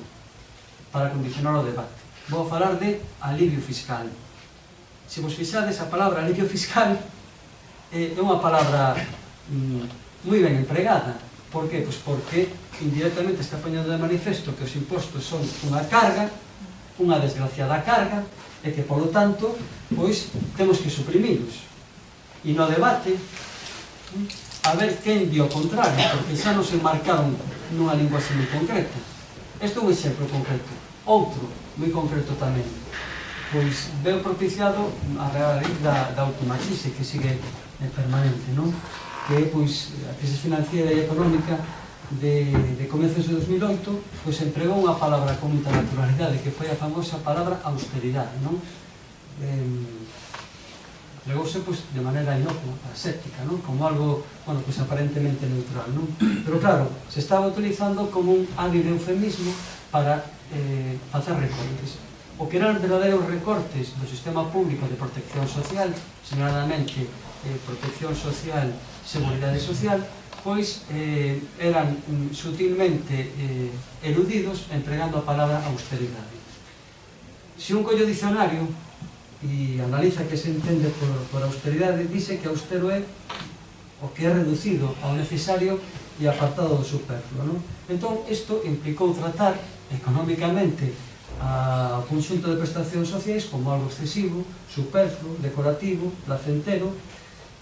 para condicionar o debate. Vou falar de alivio fiscal. Se vos fixades, a palabra alivio fiscal é unha palabra moi ben empregada. Por que? Pois porque indirectamente está poñendo de manifesto que os impostos son unha carga, unha desgraciada carga, e que, polo tanto, pois, temos que suprimilos. E no debate, a ver quen di o contrario, porque xa nos enmarcaron nunha linguaxe moi concreta. Este é un exemplo concreto. Outro, moi concreto tamén, pois veo propiciado a raíz da última crise que sigue permanente, non? Que é pois a crise financiera e económica de comezos de 2008, pois empregou unha palabra con moita naturalidade, que foi a famosa palabra austeridade, non? Legouse pois de maneira inocua, aséptica, non? Como algo, bueno, pois aparentemente neutral, non? Pero claro, se estaba utilizando como un hábil eufemismo para facer recortes. O que eran verdadeiros recortes do sistema público de protección social, señaladamente protección social, seguridade social, pois eran sutilmente eludidos empregando a palabra austeridade. Se un colle o dicionario e analiza que se entende por austeridade, dice que austero é o que é reducido ao necesario e apartado do superfluo, non? Entón, isto implicou tratar económicamente ao conxunto de prestacións sociais como algo excesivo, superfluo, decorativo, placentero,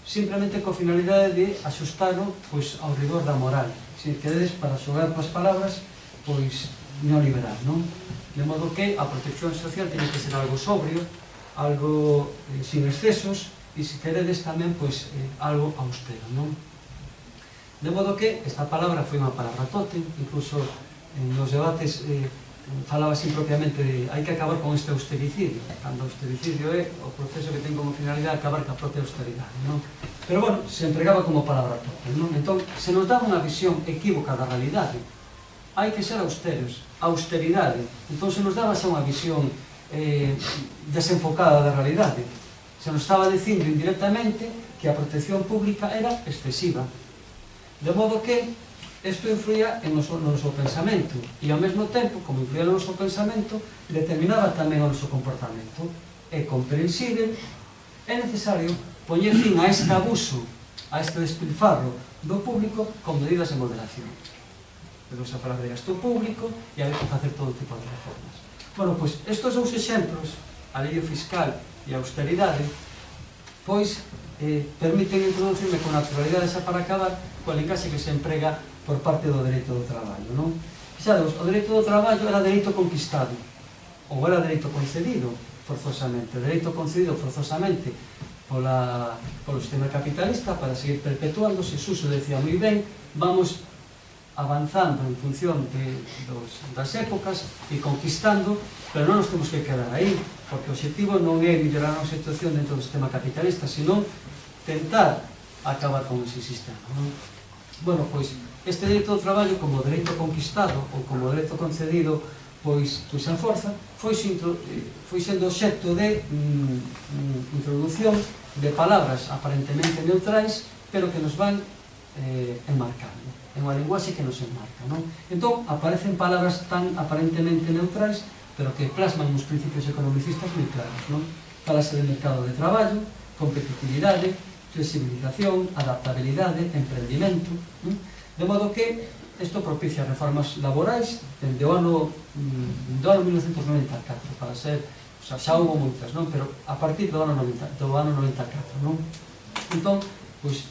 simplemente coa finalidade de axustalo pois, ao rigor da moral. Se queredes, para xogar coas palabras, pois neoliberal, non? De modo que a protección social tiene que ser algo sobrio, algo sin excesos, e se queredes tamén, pois, algo austero, non? De modo que esta palabra foi unha palabra tótem, incluso nos debates falaba así propiamente de hai que acabar con este austericidio, cando o austericidio é o proceso que ten como finalidade acabar ca propia austeridade, non? Pero, bueno, se empregaba como palabra tótem, non? Entón, se nos daba unha visión equívoca da realidade, hai que ser austeros, austeridade. Entón se nos daba xa unha visión desenfocada da realidade. Se nos estaba dicindo indirectamente que a protección pública era excesiva. De modo que isto influía no noso pensamento e ao mesmo tempo, como influía no noso pensamento, determinaba tamén o noso comportamento. É comprensible, é necesario poñer fin a este abuso, a este despilfarro do público con medidas de moderación. Podemos a falar de gasto público e a ver que facer todo tipo de reformas. Bueno, pois, estes dous exemplos, alivio fiscal e austeridade, pois, permiten introducirme con naturalidade xa para acabar coa linguaxe que se emprega por parte do dereito do traballo, non? Fixados, o dereito do traballo era dereito conquistado, ou era dereito concedido, forzosamente. O dereito concedido forzosamente polo sistema capitalista para seguir perpetuándose. Suso decía moi ben, vamos avanzando en función das épocas e conquistando, pero non nos temos que quedar aí, porque o objetivo non é mellorar a nosa situación dentro do sistema capitalista, senón tentar acabar con ese sistema, non? Bueno, pois, este dereito do traballo como dereito conquistado ou como dereito concedido, pois en forza, foi sendo obxecto de introducción de palabras aparentemente neutrais, pero que nos van enmarcando. É unha linguaxe que nos enmarca, non? Entón, aparecen palabras tan aparentemente neutrais, pero que plasman uns principios economicistas moi claros, non? Falase de mercado de traballo, competitividade, flexibilización, adaptabilidade, emprendimento, non? De modo que isto propicia reformas laborais dende o ano 1994, para ser, xa houve moitas, non? Pero a partir do ano 94, non? Entón, pois,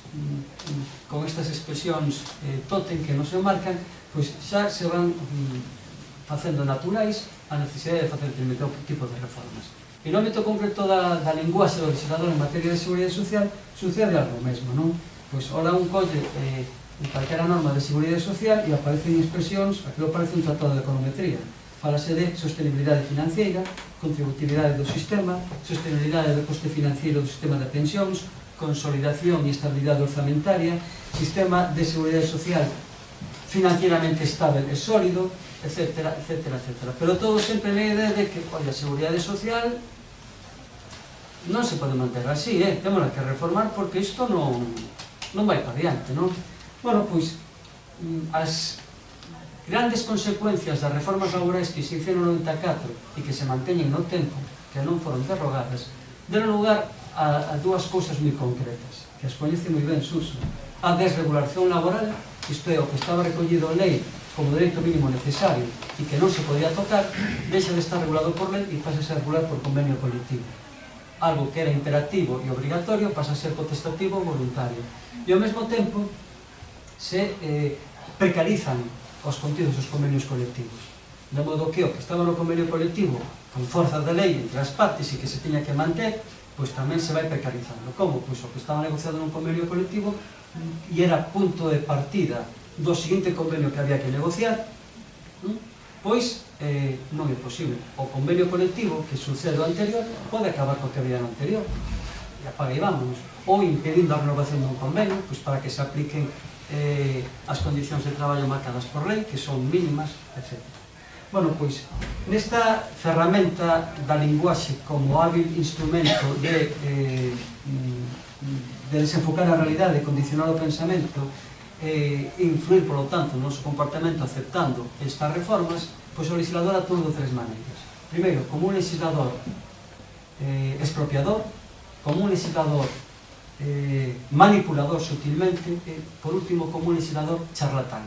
con estas expresións totem que nos enmarcan, pois xa se van facendo naturais a necesidade de facer determinado tipo de reformas. E no ámbito concreto da linguaxe do legislador en materia de seguridade social, sucede algo mesmo, non? Pois, ora un colle calquera norma de seguridade social e aparecen expresións, aquilo parece un tratado de econometría. Falase de sostenibilidade financiera, contributividade do sistema, sostenibilidade do coste financiero do sistema de pensións, consolidación e estabilidade orzamentaria, sistema de seguridade social financieramente estável e sólido, etcétera, etcétera, etcétera. Pero todo sempre na idea de que, a seguridade social non se pode manter así, temos que reformar porque isto non vai para diante, non? Bueno, pois, as grandes consecuencias das reformas laborais que se hicieron no 94 e que se manteñen no tempo, que non foron derrogadas, deron lugar a dúas cousas moi concretas, que as coñece moi ben Suso. A desregulación laboral, isto é, o que estaba recollido en lei como dereito mínimo necesario e que non se podía tocar, deixa de estar regulado por lei e pasa a ser regulado por convenio colectivo. Algo que era imperativo e obrigatorio pasa a ser potestativo ou voluntario. E ao mesmo tempo se precarizan os contidos dos convenios colectivos. De modo que o que estaba no convenio colectivo con forza de lei entre as partes e que se tiña que manter, pois tamén se vai precarizando. Como? Pois o que estaba negociado nun convenio colectivo e era punto de partida do seguinte convenio que había que negociar, pois non é posible. O convenio colectivo que sucede ao anterior pode acabar co que había no anterior e apaga e vámonos, ou impedindo a renovación dun convenio pois para que se apliquen as condicións de traballo marcadas por lei, que son mínimas, etc. Bueno, pois, nesta ferramenta da linguaxe como hábil instrumento de desenfocar a realidade, condicionar o pensamento e influir, por lo tanto, no noso comportamento aceptando estas reformas, pois o legislador actúa de tres maneiras. Primeiro, como un legislador expropiador, como un legislador manipulador sutilmente e, por último, como un legislador charlatán.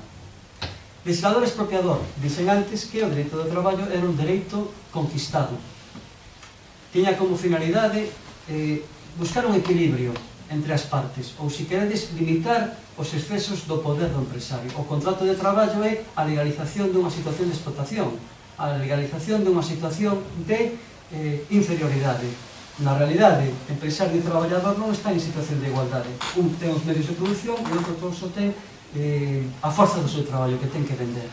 Legislador expropiador, dicen antes que o dereito do traballo era un dereito conquistado. Tiña como finalidade buscar un equilibrio entre as partes, ou, se queredes, limitar os excesos do poder do empresario. O contrato de traballo é a legalización dunha situación de explotación, a legalización dunha situación de inferioridade. Na realidade, empresario e traballador non están en situación de igualdade. Un ten os medios de produción e outro só ten a forza do seu traballo que ten que vender.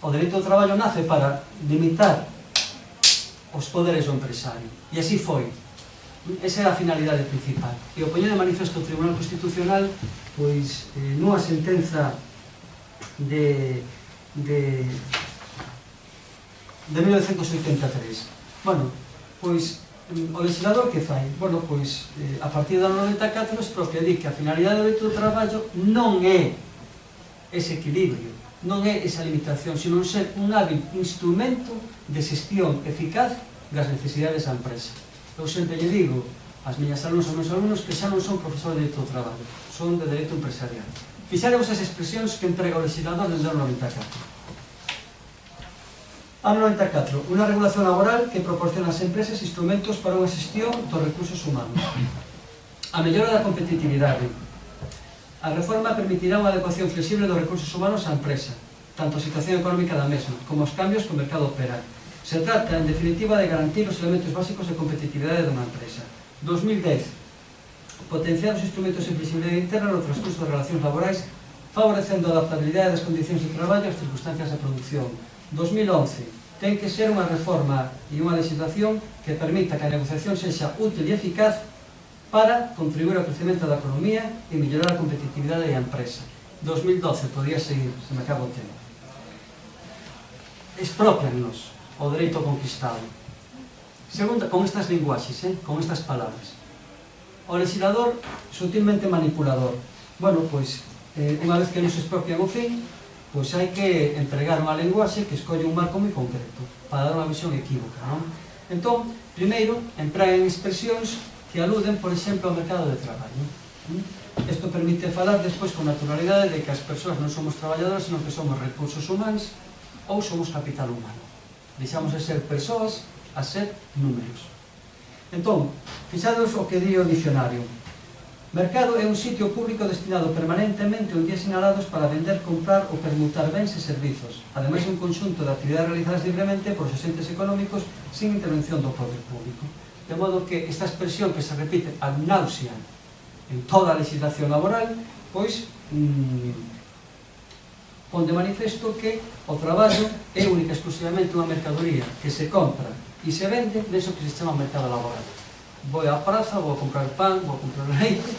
O dereito do traballo nace para limitar os poderes do empresario. E así foi. Esa era a finalidade principal. E o poñer de manifesto o Tribunal Constitucional, pois, nunha sentenza de de 1983. Bueno, pois, o legislador que fai? Bueno, pois, a partir do 94 expropia di que a finalidade do dereito do traballo non é ese equilibrio, non é esa limitación, sino ser un hábil instrumento de xestión eficaz das necesidades da empresa. Eu sempre lle digo ás miñas alumnos e aos meus alumnos que xa non son profesores de dereito do traballo, son de dereito empresarial. Fixaremos as expresións que entrega o legislador desde o 94. Ano 94, unha regulación laboral que proporciona ás empresas instrumentos para unha xestión dos recursos humanos. A mellora da competitividade. A reforma permitirá unha adecuación flexible dos recursos humanos á empresa, tanto a situación económica da mesma, como os cambios que o mercado opera. Se trata, en definitiva, de garantir os elementos básicos de competitividade dunha empresa. 2010. Potenciar os instrumentos de flexibilidade interna no transcurso das relacións laborais, favorecendo a adaptabilidade das condicións de traballo ás circunstancias da produción. 2011. Ten que ser unha reforma e unha legislación que permita que a negociación sexa útil e eficaz para contribuir ao crecemento da economía e mellorar a competitividade da empresa. 2012, podía seguir, se me acaba o tempo. Expropianos o dereito conquistado. Segunda, con estas linguaxes, con estas palabras. O legislador sutilmente manipulador. Bueno, pois, unha vez que nos expropian o fin, pois hai que empregar unha linguaxe que escolle un marco moi concreto para dar unha visión equívoca, non? Entón, primeiro, empregan expresións que aluden, por exemplo, ao mercado de traballo. Isto permite falar despois con naturalidade de que as persoas non somos traballadoras, senón que somos recursos humanos ou somos capital humano. Deixamos de ser persoas a ser números. Entón, fixados o que di o dicionario. Mercado é un sitio público destinado permanentemente a días sinalados para vender, comprar ou permutar bens e servizos, ademais un conxunto de actividades realizadas libremente por os agentes económicos sin intervención do poder público. De modo que esta expresión que se repite ad náusea en toda a legislación laboral, pois, pon de manifesto que o traballo é única e exclusivamente unha mercadoría que se compra e se vende deso que se chama mercado laboral. Vou á praza, vou a comprar pan, vou a comprar leite,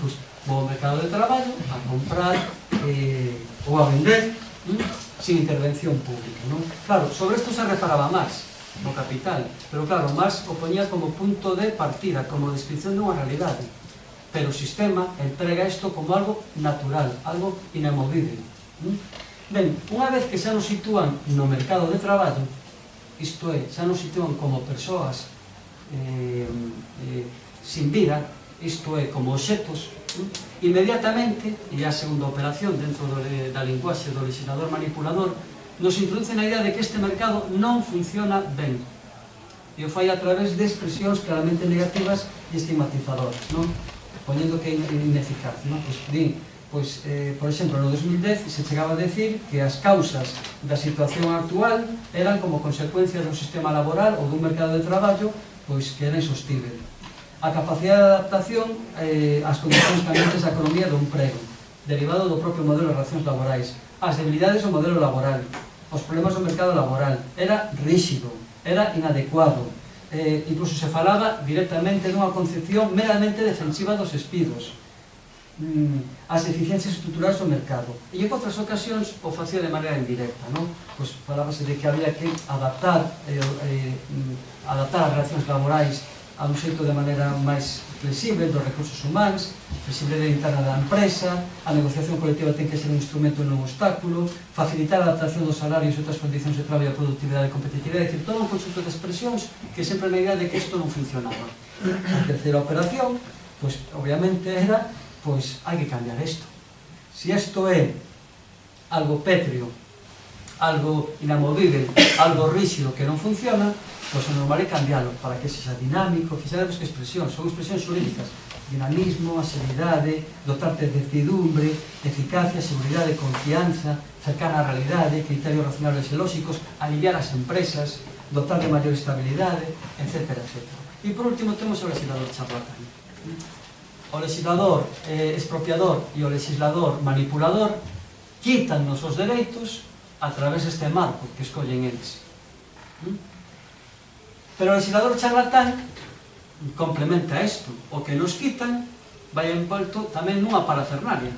pois, vou ao mercado de traballo a comprar ou a vender sin intervención pública, non? Claro, sobre isto se reparaba máis no Capital, pero claro, máis o poñía como punto de partida, como descripción dunha realidade, pero o sistema entrega isto como algo natural, algo inamovible. Ben, unha vez que xa nos sitúan no mercado de traballo, isto é, xa nos sitúan como persoas sin vida, isto é, como obxetos, inmediatamente, e a segunda operación dentro da linguaxe do legislador manipulador, nos introduce na idea de que este mercado non funciona ben, e o fai a través de expresións claramente negativas e estigmatizadoras, non? Poñendo que é ineficaz, non? Pois, por exemplo, no 2010 se chegaba a decir que as causas da situación actual eran como consecuencia dun sistema laboral ou dun mercado de traballo pois que era insostible. A capacidade de adaptación ás condicións cambiantes da economía do emprego, derivado do propio modelo de relacións laborais, as debilidades do modelo laboral, os problemas do mercado laboral, era rígido, era inadecuado, incluso se falaba directamente dunha concepción meramente defensiva dos despidos, as eficiencias estruturais do mercado. E en outras ocasións o facía de maneira indirecta, non? Pois falábase de que había que adaptar as relacións laborais a un xeito de maneira máis flexible dos recursos humanos, flexibilidade interna da empresa, a negociación colectiva ten que ser un instrumento e non un obstáculo, facilitar a adaptación dos salarios e outras condicións de traballo a productividade e competitividade, é dicir, todo un conxunto de expresións que sempre na idea de que isto non funcionaba. A terceira operación, pois, obviamente, era pois hai que cambiar isto. Se isto é algo pétreo, algo inamovible, algo rígido que non funciona, pois o normal é cambiálo para que sexa dinámico. Fixademos que expresións, son expresións xurídicas: dinamismo, agilidade, dotarte de certidumbre, eficacia, seguridade, confianza, cercana á realidade, criterios racionales e lóxicos, aliviar as empresas, dotar de maior estabilidade, etc. E por último temos o legislador charlatán. O legislador expropiador e o legislador manipulador quítannos os dereitos a través deste marco que escollen eles. Pero o legislador charlatán complementa isto. O que nos quitan vai envolto tamén nunha parafernalia.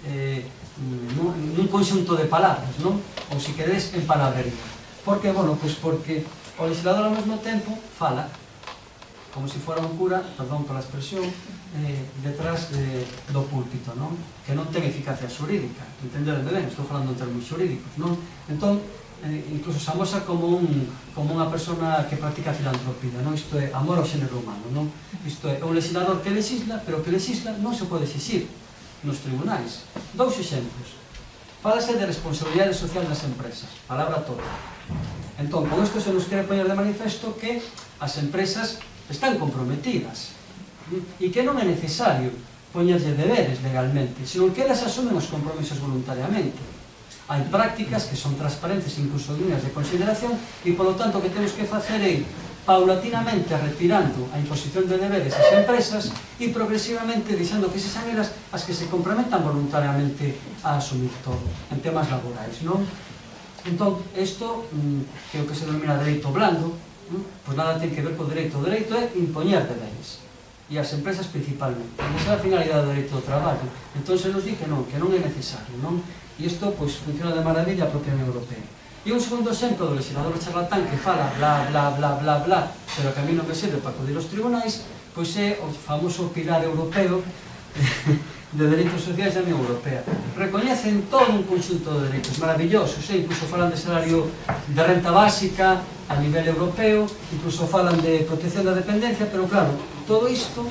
nun conxunto de palabras, non? Ou se queres en palabrería. Por que? Bueno, pois porque o legislador ao mesmo tempo fala como se fora un cura, perdón pola expresión, detrás do púlpito, non? Que non ten eficacia xurídica, entenderme ben, estou falando en termos xurídicos, non? Entón, incluso se amosa como unha persona que practica filantropía, non? Isto é amor ao xénero humano, non? Isto é un legislador que legisla, pero que legisla non se pode exixir nos tribunais. Dous exemplos. Fálase de responsabilidade social das empresas, palabra toda. Entón, con isto se nos quere poñer de manifesto que as empresas están comprometidas e que non é necesario poñerlle deberes legalmente, senón que elas asumen os compromisos voluntariamente. Hai prácticas que son transparentes, incluso dignas de consideración, e polo tanto o que temos que facer é paulatinamente retirando a imposición de deberes ás empresas e progresivamente deixando que sean elas as que se comprometan voluntariamente a asumir todo en temas laborais, non? Entón, isto, que é o que se denomina dereito blando, pois nada ten que ver co dereito. O dereito é impoñer deberes, e as empresas principalmente. Esa é a finalidade do dereito do traballo. Entón se nos di que non é necesario, non? E isto, pois, funciona de maravilla a propia Unión Europea. E un segundo exemplo do legislador charlatán que fala bla, bla, bla, bla, bla, pero que a mí non me serve para acudir aos tribunais, pois é o famoso pilar europeo de Dereitos Sociais da Unión Europea. Recoñecen todo un conxunto de dereitos maravillosos, incluso falan de salario de renta básica a nivel europeo, incluso falan de protección da dependencia, pero claro, todo isto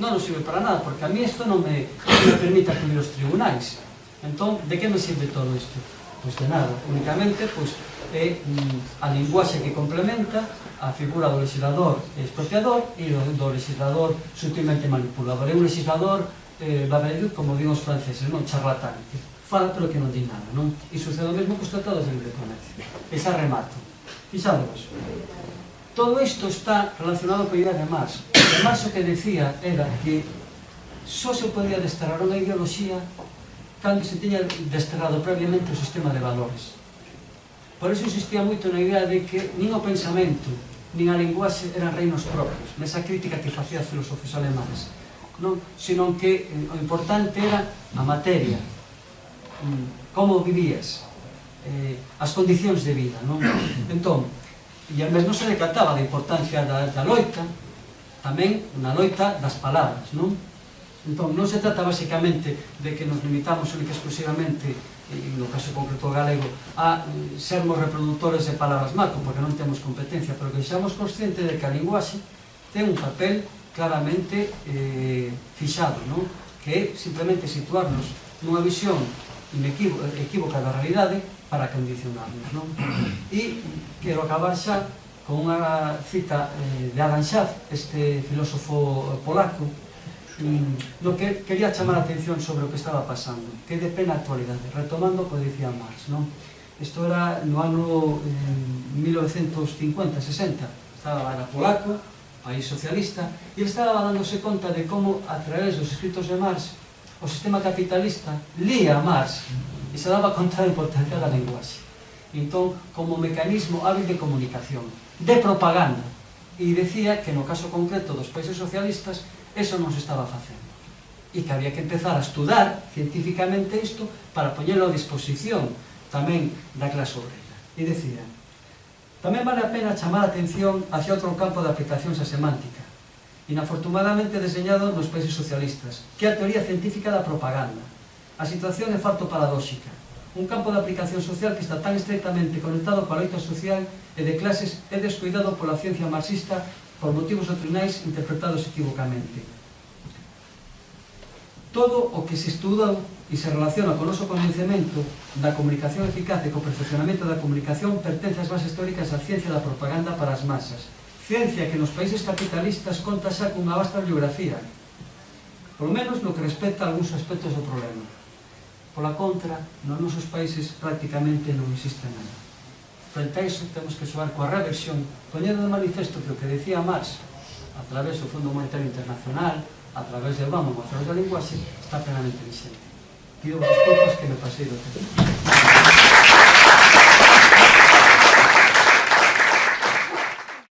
non nos sirve para nada, porque a mí isto non me permite acudir aos tribunais. Entón, de que me sirve todo isto? Pois de nada, únicamente é a linguaxe que complementa a figura do legislador expropiador e do legislador sutilmente manipulador. É un legislador babelut, como digo os franceses, non charlatán, que fala pero que non di nada, non? E sucede o mesmo cos tratados de libre comercio. E xa remato. Fixámonos. Todo isto está relacionado coa idea de Marx. E Marx o que decía era que só se podía desterrar unha ideoloxía cando se tiña desterrado previamente o sistema de valores. Por iso insistía moito na idea de que nin o pensamento, nin a linguaxe eran reinos propios, nesa crítica que facía os filósofos alemáns, senón que o importante era a materia, como vivías, as condicións de vida. Entón, e a mesmo se decataba da importancia da loita, tamén na loita das palabras, non? Entón, non se trata basicamente de que nos limitamos única exclusivamente, no caso concreto galego, a sermos reproductores de palabras macro, porque non temos competencia, pero que seamos conscientes de que a linguaxe ten un papel claramente fixado, non? Que é simplemente situarnos nunha visión equívoca da realidade para condicionarnos, non? E quero acabar xa con unha cita de Adam Schaff, este filósofo polaco, no que quería chamar a atención sobre o que estaba pasando, que é de plena actualidade, retomando o que dicía Marx, non? Isto era no ano 1950-60, era polaco, país socialista, e ele estaba dándose conta de como, a través dos escritos de Marx, o sistema capitalista lía a Marx e se daba conta da importancia da linguaxe. Entón, como mecanismo hábil de comunicación, de propaganda, e decía que no caso concreto dos países socialistas eso non se estaba facendo e que había que empezar a estudar científicamente isto para poñerlo a disposición tamén da clase obrera. E decía, tamén vale a pena chamar a atención hacia outro campo de aplicacións a semántica, inafortunadamente deseñado nos países socialistas, que é a teoría científica da propaganda. A situación é farto paradóxica. Un campo de aplicación social que está tan estreitamente conectado coa loita social e de clases é descuidado pola ciencia marxista por motivos doctrinais interpretados equivocamente. Todo o que se estudou e se relaciona con o noso convencemento da comunicación eficaz e co perfeccionamento da comunicación pertence ás bases teóricas da ciencia da propaganda para as masas. Ciencia que nos países capitalistas conta xa cunha vasta bibliografía, polo menos no que respecta a algúns aspectos do problema. Pola contra, nos nosos países prácticamente non existe nada. Frente a iso, temos que xogar coa reversión, poñendo de manifesto que o que decía Marx, a través do Fondo Monetario Internacional, a través de Obama, a través da linguaxe, está plenamente vigente. Pido desculpas que me pasei do tempo.